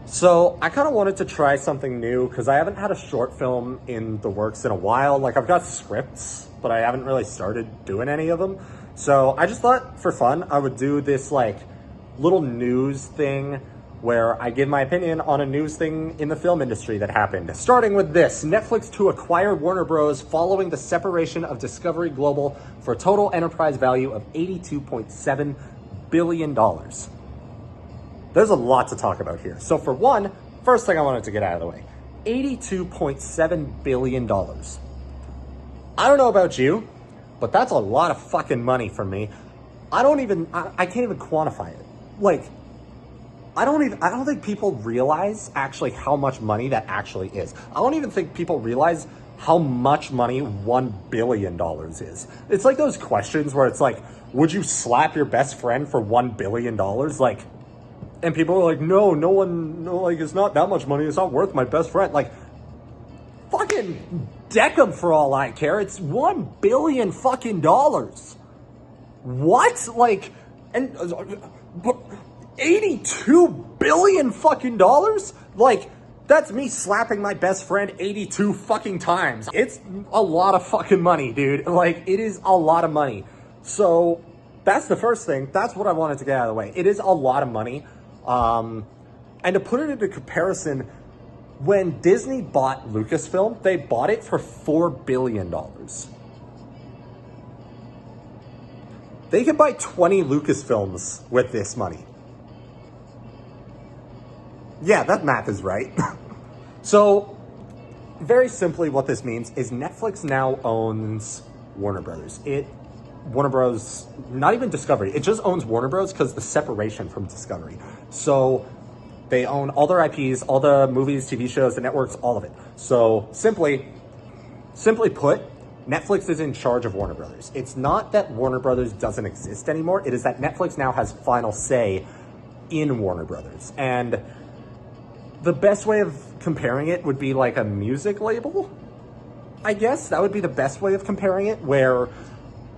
So I kind of wanted to try something new because I haven't had a short film in the works in a while. Like, I've got scripts, but I haven't really started doing any of them. So I just thought for fun, I would do this like little news thing where I give my opinion on a news thing in the film industry that happened. Starting with this: Netflix to acquire Warner Bros. Following the separation of Discovery Global for a total enterprise value of $82.7 billion. There's a lot to talk about here. So for one, first thing I wanted to get out of the way, $82.7 billion. I don't know about you, but that's a lot of fucking money for me. I can't even quantify it. Like, I don't think people realize actually how much money that actually is. I don't even think people realize how much money $1 billion is. It's like those questions where it's like, would you slap your best friend for $1 billion? Like, and people are like, no, like, it's not that much money. It's not worth my best friend. Like, fucking deck them for all I care. It's $1 billion fucking dollars. What? Like, and 82 billion fucking dollars? Like, that's me slapping my best friend 82 fucking times. It's a lot of fucking money, dude. Like, it is a lot of money. So that's the first thing. That's what I wanted to get out of the way. It is a lot of money. And to put it into comparison, when Disney bought Lucasfilm, they bought it for $4 billion. They could buy 20 Lucasfilms with this money. Yeah, that math is right. So, very simply what this means is Netflix now owns Warner Brothers. Warner Bros, not even Discovery, it just owns Warner Bros because the separation from Discovery. So they own all their IPs, all the movies, TV shows, the networks, all of it. So simply put, Netflix is in charge of Warner Brothers. It's not that Warner Brothers doesn't exist anymore. It is that Netflix now has final say in Warner Brothers. And the best way of comparing it would be like a music label, I guess. That would be the best way of comparing it, where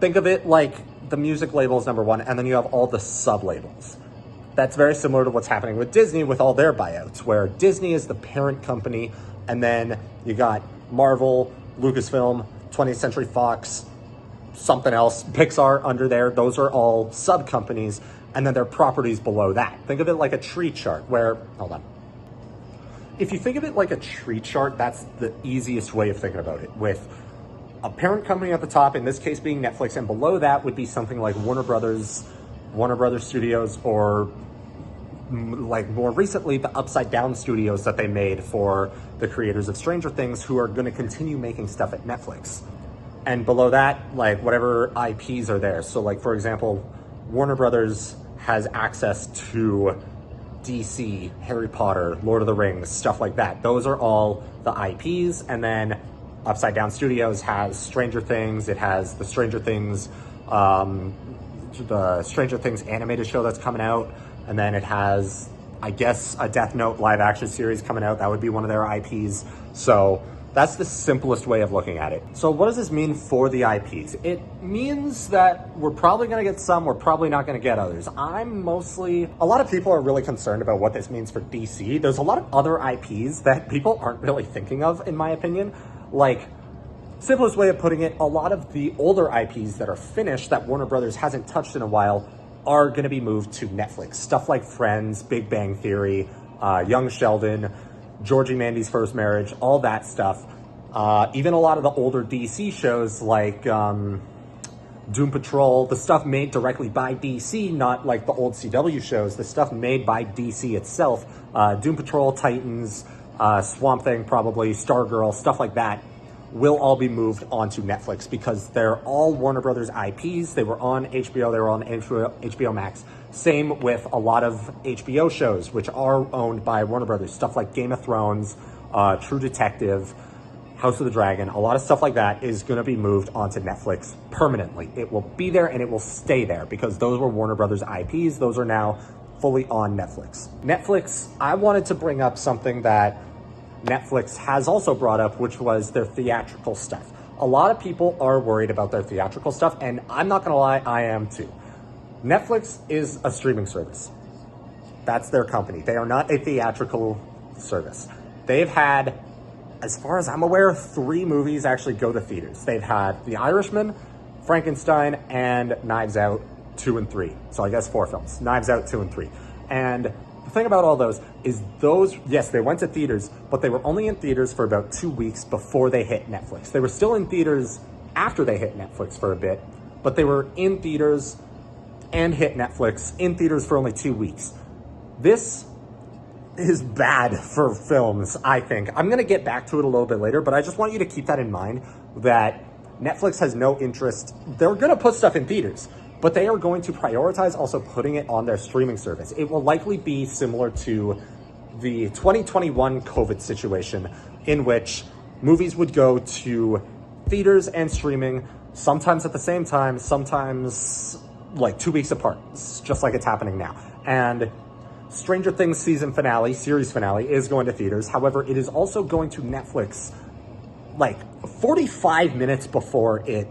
think of it like the music label is number one, and then you have all the sub-labels. That's very similar to what's happening with Disney with all their buyouts, where Disney is the parent company, and then you got Marvel, Lucasfilm, 20th Century Fox, something else, Pixar under there. Those are all sub-companies, and then there are properties below that. Think of it like a tree chart where, hold on. If you think of it like a tree chart, that's the easiest way of thinking about it, with a parent company at the top, in this case being Netflix, and below that would be something like Warner Brothers Studios, or like more recently, the Upside Down Studios that they made for the creators of Stranger Things, who are going to continue making stuff at Netflix. And below that, like whatever IPs are there. So like, for example, Warner Brothers has access to DC, Harry Potter, Lord of the Rings, stuff like that. Those are all the IPs. And then Upside Down Studios has Stranger Things. It has the Stranger Things animated show that's coming out. And then it has, I guess, a Death Note live action series coming out. That would be one of their IPs. So that's the simplest way of looking at it. So what does this mean for the IPs? It means that we're probably going to get some, we're probably not going to get others. A lot of people are really concerned about what this means for DC. There's a lot of other IPs that people aren't really thinking of, in my opinion. Like, simplest way of putting it, a lot of the older IPs that are finished that Warner Brothers hasn't touched in a while are going to be moved to Netflix. Stuff like Friends, Big Bang Theory, Young Sheldon, Georgie Mandy's First Marriage, all that stuff. Even a lot of the older DC shows like Doom Patrol, the stuff made directly by DC, not like the old CW shows, the stuff made by DC itself. Doom Patrol, Titans, Swamp Thing probably, Stargirl, stuff like that will all be moved onto Netflix because they're all Warner Brothers IPs. They were on HBO, they were on HBO Max. Same with a lot of HBO shows, which are owned by Warner Brothers. Stuff like Game of Thrones, True Detective, House of the Dragon, a lot of stuff like that is going to be moved onto Netflix permanently. It will be there and it will stay there because those were Warner Brothers IPs. Those are now fully on Netflix. Netflix, I wanted to bring up something that Netflix has also brought up, which was their theatrical stuff. A lot of people are worried about their theatrical stuff, and I'm not gonna lie, I am too. Netflix is a streaming service. That's their company. They are not a theatrical service. They've had, as far as I'm aware, 3 movies actually go to theaters. They've had The Irishman, Frankenstein, and Knives Out 2 and 3. So I guess 4 films. Knives Out 2 and 3. And the thing about all those is those, yes, they went to theaters, but they were only in theaters for about 2 weeks before they hit Netflix. They were still in theaters after they hit Netflix for a bit, but they were in theaters and hit Netflix in theaters for only 2 weeks. This is bad for films, I think. I'm going to get back to it a little bit later, but I just want you to keep that in mind, that Netflix has no interest. They're going to put stuff in theaters, but they are going to prioritize also putting it on their streaming service. It will likely be similar to the 2021 COVID situation, in which movies would go to theaters and streaming, sometimes at the same time, sometimes like 2 weeks apart, just like it's happening now. And Stranger Things series finale is going to theaters. However, it is also going to Netflix like 45 minutes before it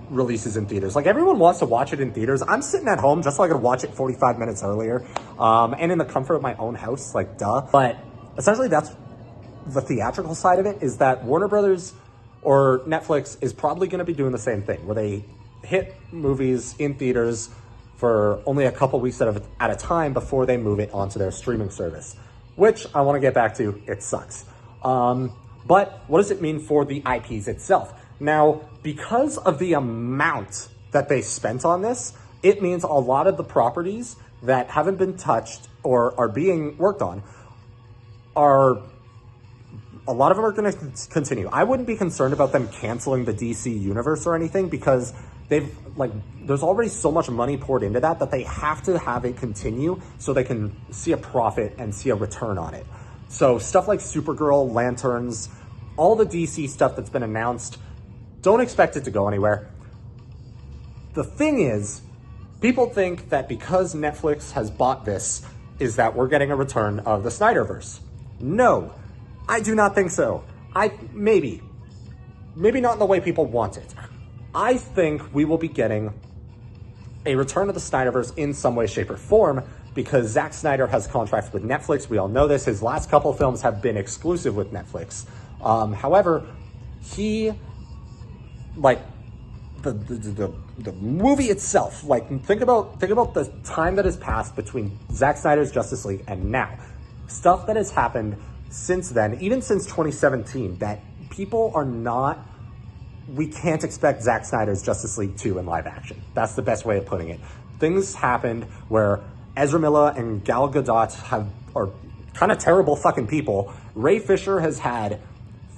releases in theaters. Like, everyone wants to watch it in theaters. I'm sitting at home just so I could watch it 45 minutes earlier, and in the comfort of my own house, like, duh. But essentially, that's the theatrical side of it, is that Warner Brothers or Netflix is probably going to be doing the same thing, where they hit movies in theaters for only a couple weeks at a time before they move it onto their streaming service, which I want to get back to. It sucks. But what does it mean for the IPs itself? Now, because of the amount that they spent on this, it means a lot of the properties that haven't been touched or are being worked on a lot of them are going to continue. I wouldn't be concerned about them canceling the DC universe or anything, because there's already so much money poured into that they have to have it continue so they can see a profit and see a return on it. So stuff like Supergirl, Lanterns, all the DC stuff that's been announced, don't expect it to go anywhere. The thing is, people think that because Netflix has bought this, is that we're getting a return of the Snyderverse. No, I do not think so. Maybe not in the way people want it. I think we will be getting a return of the Snyderverse in some way, shape, or form, because Zack Snyder has contracts with Netflix. We all know this. His last couple of films have been exclusive with Netflix. However, he, like, the movie itself, like, think about the time that has passed between Zack Snyder's Justice League and now. Stuff that has happened since then, even since 2017, that people are not, we can't expect Zack Snyder's Justice League 2 in live action. That's the best way of putting it. Things happened where Ezra Miller and Gal Gadot are kind of terrible fucking people. Ray Fisher has had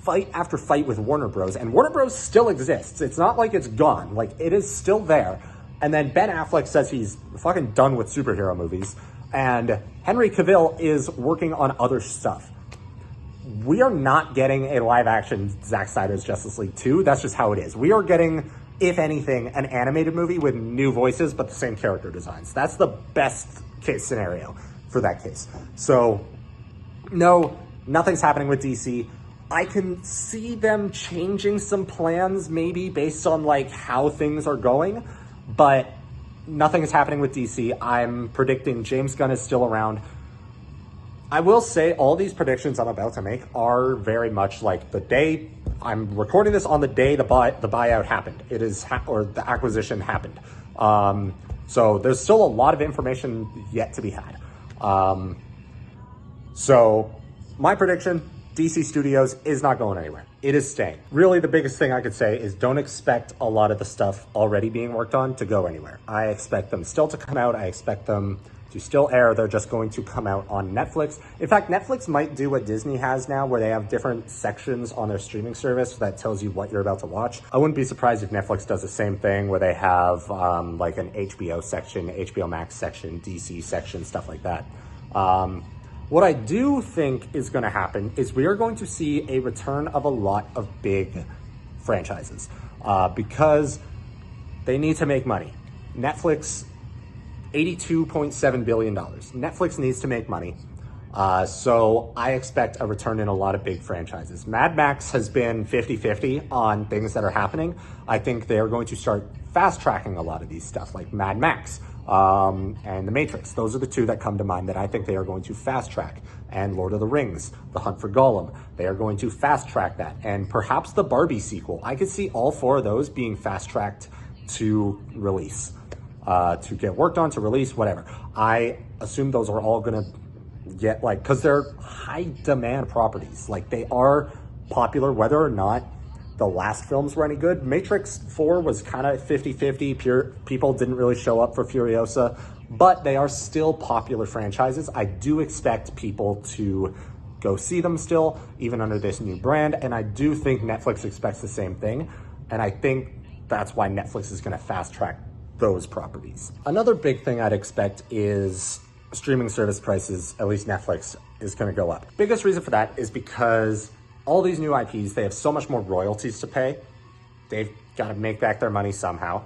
fight after fight with Warner Bros. And Warner Bros. Still exists. It's not like it's gone. Like, it is still there. And then Ben Affleck says he's fucking done with superhero movies. And Henry Cavill is working on other stuff. We are not getting a live-action Zack Snyder's Justice League 2. That's just how it is. We are getting, if anything, an animated movie with new voices, but the same character designs. That's the best case scenario for that case. So, no, nothing's happening with DC. I can see them changing some plans, maybe, based on, like, how things are going, but nothing is happening with DC. I'm predicting James Gunn is still around. I will say all these predictions I'm about to make are very much like the day I'm recording this, on the day the buyout happened. It is, or the acquisition happened. So there's still a lot of information yet to be had. So my prediction, DC Studios is not going anywhere. It is staying. Really, the biggest thing I could say is don't expect a lot of the stuff already being worked on to go anywhere. I expect them still to come out. I expect them to still air. They're just going to come out on Netflix. In fact, Netflix might do what Disney has now, where they have different sections on their streaming service that tells you what you're about to watch. I wouldn't be surprised if Netflix does the same thing, where they have like an HBO section, HBO Max section, DC section, stuff like that. What I do think is going to happen is we are going to see a return of a lot of big franchises because they need to make money. Netflix, $82.7 billion. Netflix needs to make money. So I expect a return in a lot of big franchises. Mad Max has been 50-50 on things that are happening. I think they're going to start fast tracking a lot of these stuff, like Mad Max. and The Matrix. Those are the two that come to mind that I think they are going to fast track. And Lord of the Rings, The Hunt for Gollum, they are going to fast track that. And perhaps the Barbie sequel. I could see all four of those being fast tracked to release, to get worked on, to release, whatever. I assume those are all gonna get, like, because they're high demand properties. Like, they are popular, whether or not the last films were any good. Matrix 4 was kind of 50-50. People didn't really show up for Furiosa, but they are still popular franchises. I do expect people to go see them still, even under this new brand. And I do think Netflix expects the same thing. And I think that's why Netflix is gonna fast track those properties. Another big thing I'd expect is streaming service prices, at least Netflix, is gonna go up. Biggest reason for that is because all these new IPs, they have so much more royalties to pay. They've got to make back their money somehow.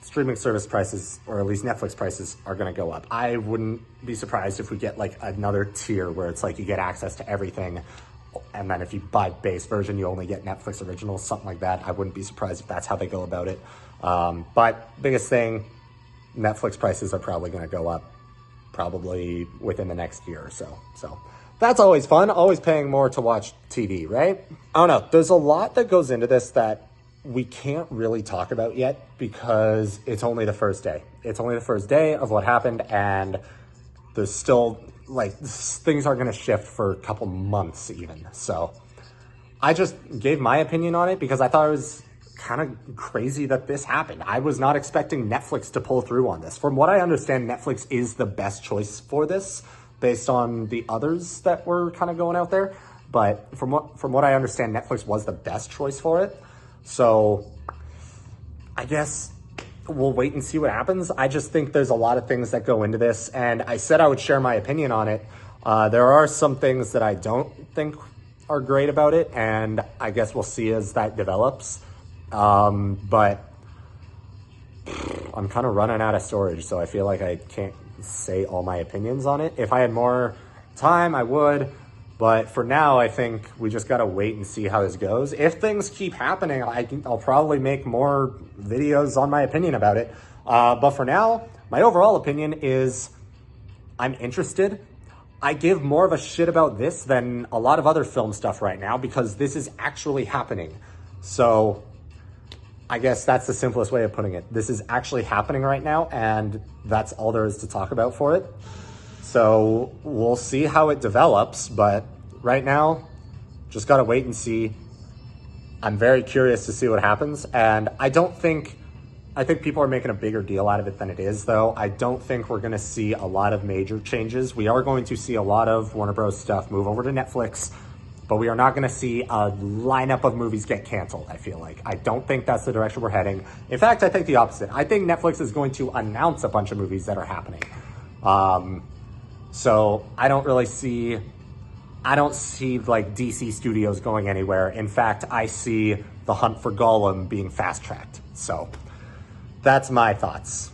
Streaming service prices, or at least Netflix prices, are going to go up. I wouldn't be surprised if we get like another tier where it's like you get access to everything, and then if you buy base version, you only get Netflix originals, something like that. I wouldn't be surprised if that's how they go about it. But biggest thing, Netflix prices are probably going to go up probably within the next year or so. So that's always fun, always paying more to watch TV, right? I don't know, there's a lot that goes into this that we can't really talk about yet because it's only the first day. It's only the first day of what happened, and there's still, like, things are gonna shift for a couple months even. So I just gave my opinion on it because I thought it was kind of crazy that this happened. I was not expecting Netflix to pull through on this. From what I understand, Netflix is the best choice for this, based on the others that were kind of going out there. But from what I understand, Netflix was the best choice for it. So I guess we'll wait and see what happens. I just think there's a lot of things that go into this, and I said I would share my opinion on it. There are some things that I don't think are great about it, and I guess we'll see as that develops. But I'm kind of running out of storage, so I feel like I can't say all my opinions on it. If I had more time, I would, but for now, I think we just gotta wait and see how this goes. If things keep happening, I'll probably make more videos on my opinion about it. But for now, my overall opinion is I'm interested. I give more of a shit about this than a lot of other film stuff right now because this is actually happening. So I guess that's the simplest way of putting it. This is actually happening right now, and that's all there is to talk about for it. So we'll see how it develops, but right now, just gotta wait and see. I'm very curious to see what happens, and I think people are making a bigger deal out of it than it is, though. I don't think we're gonna see a lot of major changes. We are going to see a lot of Warner Bros. Stuff move over to Netflix, but we are not going to see a lineup of movies get canceled, I feel like. I don't think that's the direction we're heading. In fact, I think the opposite. I think Netflix is going to announce a bunch of movies that are happening. So I don't see like DC Studios going anywhere. In fact, I see The Hunt for Gollum being fast-tracked. So that's my thoughts.